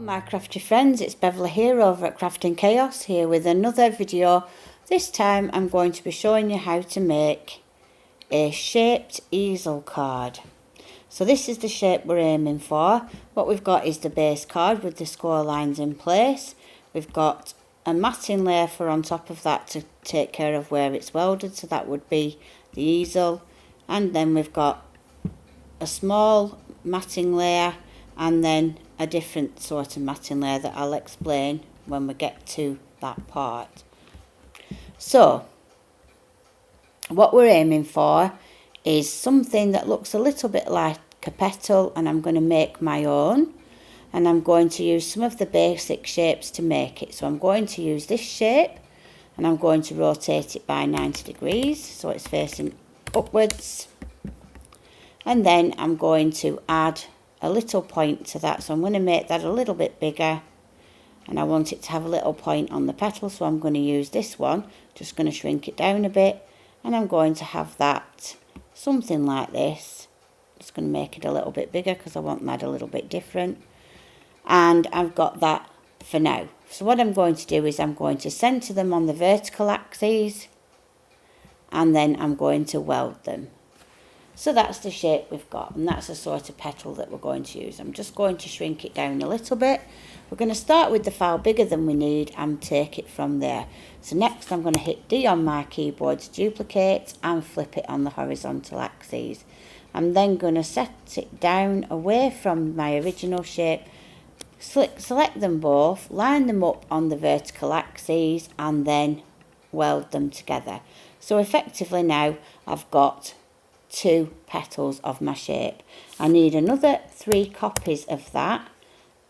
My crafty friends, it's Beverleigh here over at Crafting Chaos, here with another video. This time I'm going to be showing you how to make a shaped easel card. So this is the shape we're aiming for. What we've got is the base card with the score lines in place. We've got a matting layer for on top of that to take care of where it's welded, so that would be the easel. And then we've got a small matting layer and then a different sort of matting layer that I'll explain when we get to that part. So what we're aiming for is something that looks a little bit like a petal, and I'm going to make my own, and I'm going to use some of the basic shapes to make it. So I'm going to use this shape and I'm going to rotate it by 90 degrees so it's facing upwards, and then I'm going to add a little point to that. So I'm going to make that a little bit bigger, and I want it to have a little point on the petal, so I'm going to use this one, just going to shrink it down a bit, and I'm going to have that something like this. Just going to make it a little bit bigger because I want that a little bit different, and I've got that for now. So what I'm going to do is I'm going to centre them on the vertical axes, and then I'm going to weld them. So that's the shape we've got, and that's the sort of petal that we're going to use. I'm just going to shrink it down a little bit. We're going to start with the file bigger than we need and take it from there. So next I'm going to hit D on my keyboard to duplicate and flip it on the horizontal axes. I'm then going to set it down away from my original shape, select them both, line them up on the vertical axes, and then weld them together. So effectively now I've got 2 petals of my shape. I need another 3 copies of that,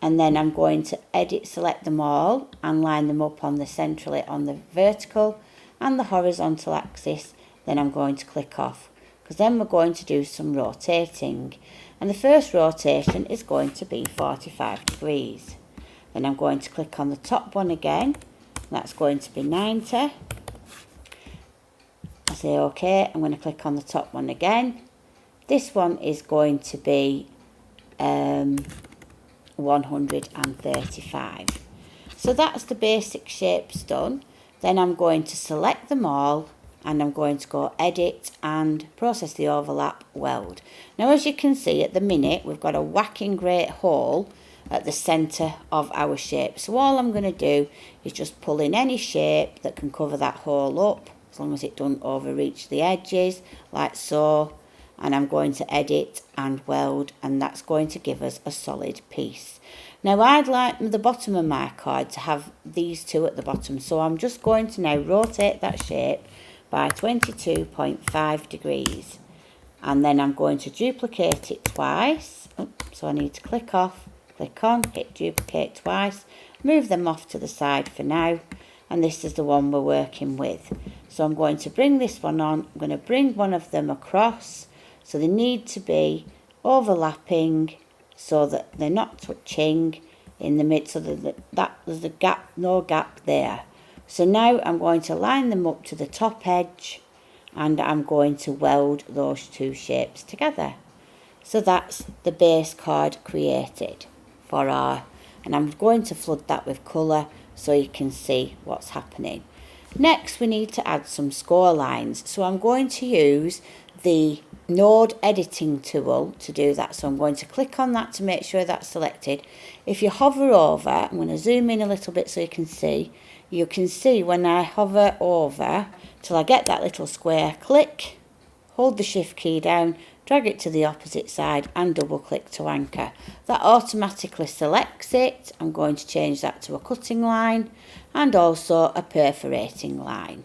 and then I'm going to select them all and line them up on the centrally on the vertical and the horizontal axis. Then I'm going to click off, because then we're going to do some rotating, and the first rotation is going to be 45 degrees. Then I'm going to click on the top one again, that's going to be 90. I say OK. I'm going to click on the top one again. This one is going to be 135. So that's the basic shapes done. Then I'm going to select them all, and I'm going to go edit and process the overlap, weld. Now as you can see at the minute we've got a whacking great hole at the centre of our shape. So all I'm going to do is just pull in any shape that can cover that hole up, as long as it doesn't overreach the edges, like so, and I'm going to edit and weld, and that's going to give us a solid piece. Now I'd like the bottom of my card to have these 2 at the bottom, so I'm just going to now rotate that shape by 22.5 degrees, and then I'm going to duplicate it twice. So I need to click off, click on, hit duplicate twice, move them off to the side for now, and this is the one we're working with. So I'm going to bring this one on, I'm going to bring one of them across, so they need to be overlapping so that they're not touching in the mid, so that there's a gap, no gap there. So now I'm going to line them up to the top edge, and I'm going to weld those 2 shapes together. So that's the base card created for our, and I'm going to flood that with colour so you can see what's happening. Next we need to add some score lines, so I'm going to use the node editing tool to do that. So I'm going to click on that to make sure that's selected. If you hover over, I'm going to zoom in a little bit so you can see when I hover over till I get that little square, click, hold the shift key down, drag it to the opposite side and double click to anchor. That automatically selects it. I'm going to change that to a cutting line and also a perforating line.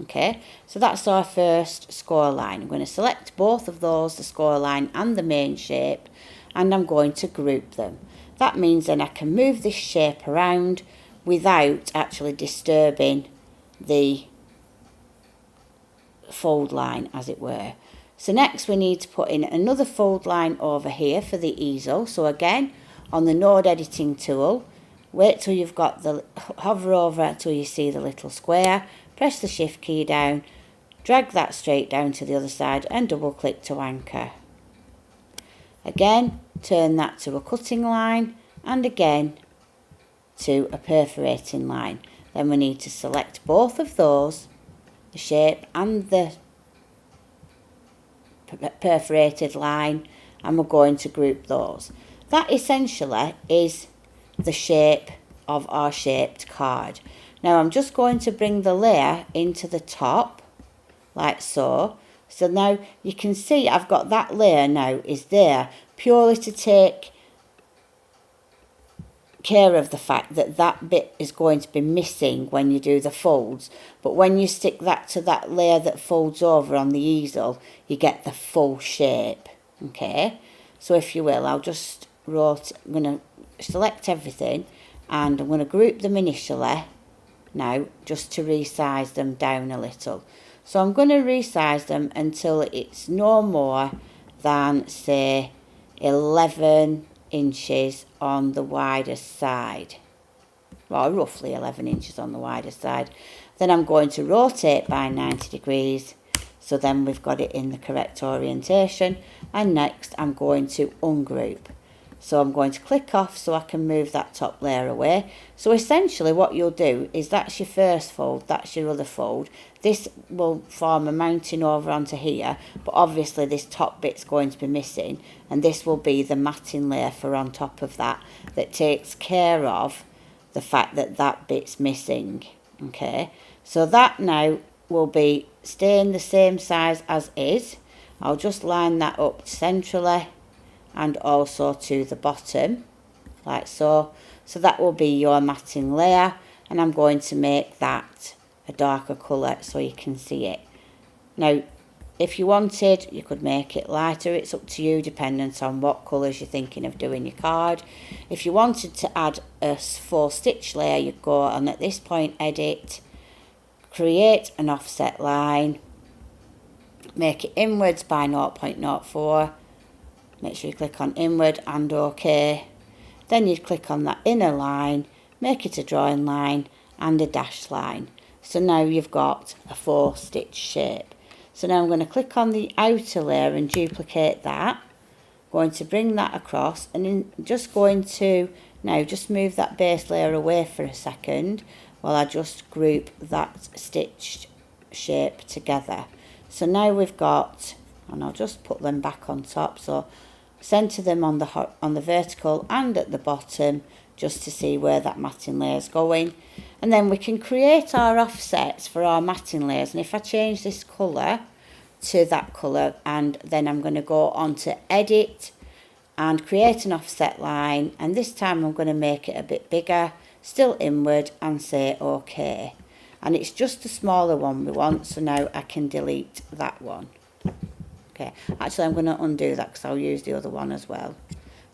Okay, so that's our first score line. I'm going to select both of those, the score line and the main shape, and I'm going to group them. That means then I can move this shape around without actually disturbing the fold line, as it were. So next we need to put in another fold line over here for the easel. So again, on the node editing tool, wait till you've got the, hover over till you see the little square, press the shift key down, drag that straight down to the other side and double click to anchor. Again, turn that to a cutting line, and again to a perforating line. Then we need to select both of those, the shape and the perforated line, and we're going to group those. That essentially is the shape of our shaped card. Now I'm just going to bring the layer into the top, like so. So now you can see I've got that layer now is there purely to take care of the fact that that bit is going to be missing when you do the folds. But when you stick that to that layer that folds over on the easel, you get the full shape. Okay, so if you will, I'll just rotate. I'm going to select everything and I'm going to group them initially now just to resize them down a little. So I'm going to resize them until it's no more than, say, 11 inches on the widest side. Well, roughly 11 inches on the widest side. Then I'm going to rotate by 90 degrees. So then we've got it in the correct orientation. And next I'm going to ungroup. So I'm going to click off so I can move that top layer away. So essentially what you'll do is that's your first fold, that's your other fold. This will form a mounting over onto here, but obviously this top bit's going to be missing, and this will be the matting layer for on top of that takes care of the fact that that bit's missing. Okay, so that now will be staying the same size as is. I'll just line that up centrally and also to the bottom, like so. So that will be your matting layer, and I'm going to make that a darker colour so you can see it. Now, if you wanted, you could make it lighter. It's up to you, dependent on what colours you're thinking of doing your card. If you wanted to add a 4-stitch layer, you'd go on at this point, edit, create an offset line, make it inwards by 0.04. Make sure you click on inward and OK. Then you'd click on that inner line, make it a drawing line and a dashed line. So now you've got a 4-stitch shape. So now I'm going to click on the outer layer and duplicate that. Going to bring that across, and then just going to now just move that base layer away for a second while I just group that stitched shape together. So now we've got, and I'll just put them back on top, so centre them on the vertical and at the bottom just to see where that matting layer is going. And then we can create our offsets for our matting layers. And if I change this colour to that colour, and then I'm going to go on to edit and create an offset line, and this time I'm going to make it a bit bigger, still inward, and say OK. And it's just a smaller one we want, so now I can delete that one. Okay, actually I'm going to undo that because I'll use the other one as well.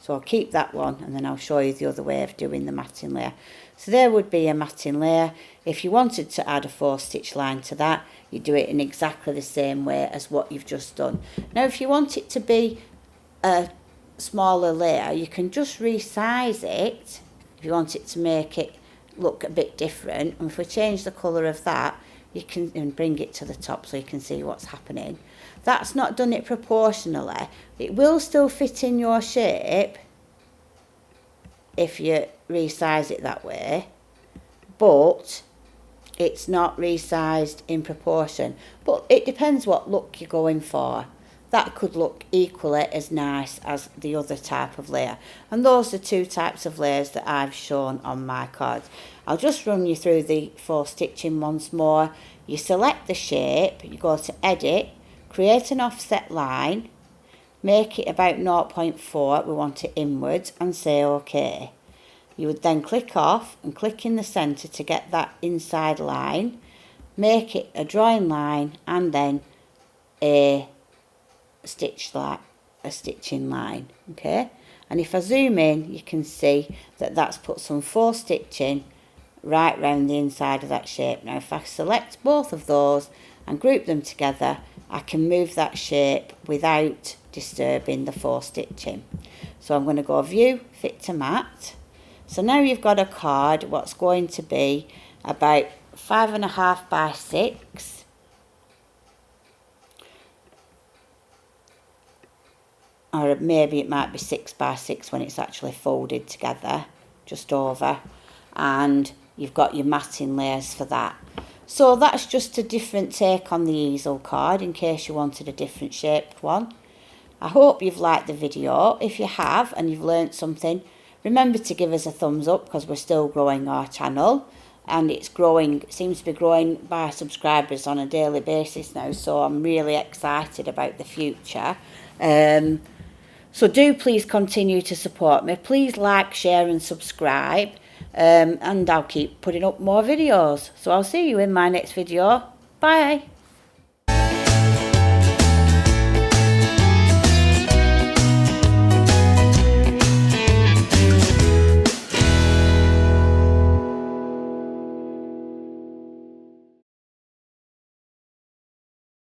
So I'll keep that one, and then I'll show you the other way of doing the matting layer. So there would be a matting layer. If you wanted to add a 4-stitch line to that, you do it in exactly the same way as what you've just done. Now if you want it to be a smaller layer, you can just resize it if you want it to make it look a bit different. And if we change the colour of that, you can and bring it to the top so you can see what's happening. That's not done it proportionally. It will still fit in your shape if you resize it that way, but it's not resized in proportion. But it depends what look you're going for. That could look equally as nice as the other type of layer. And those are 2 types of layers that I've shown on my cards. I'll just run you through the 4-stitching once more. You select the shape, you go to edit, create an offset line, make it about 0.4, we want it inwards, and say OK. You would then click off and click in the centre to get that inside line, make it a drawing line, and then a stitching line. Okay, and if I zoom in, you can see that that's put some 4-stitching right round the inside of that shape. Now if I select both of those and group them together, I can move that shape without disturbing the 4-stitching. So I'm going to go view, fit to mat. So now you've got a card what's going to be about 5.5 by 6. Or maybe it might be 6 by 6 when it's actually folded together, just over. and you've got your matting layers for that. So that's just a different take on the easel card in case you wanted a different shaped one. I hope you've liked the video. If you have and you've learnt something, remember to give us a thumbs up because we're still growing our channel, and it's growing, it seems to be growing by subscribers on a daily basis now, so I'm really excited about the future. So do please continue to support me. Please like, share and subscribe. And I'll keep putting up more videos. So I'll see you in my next video. Bye.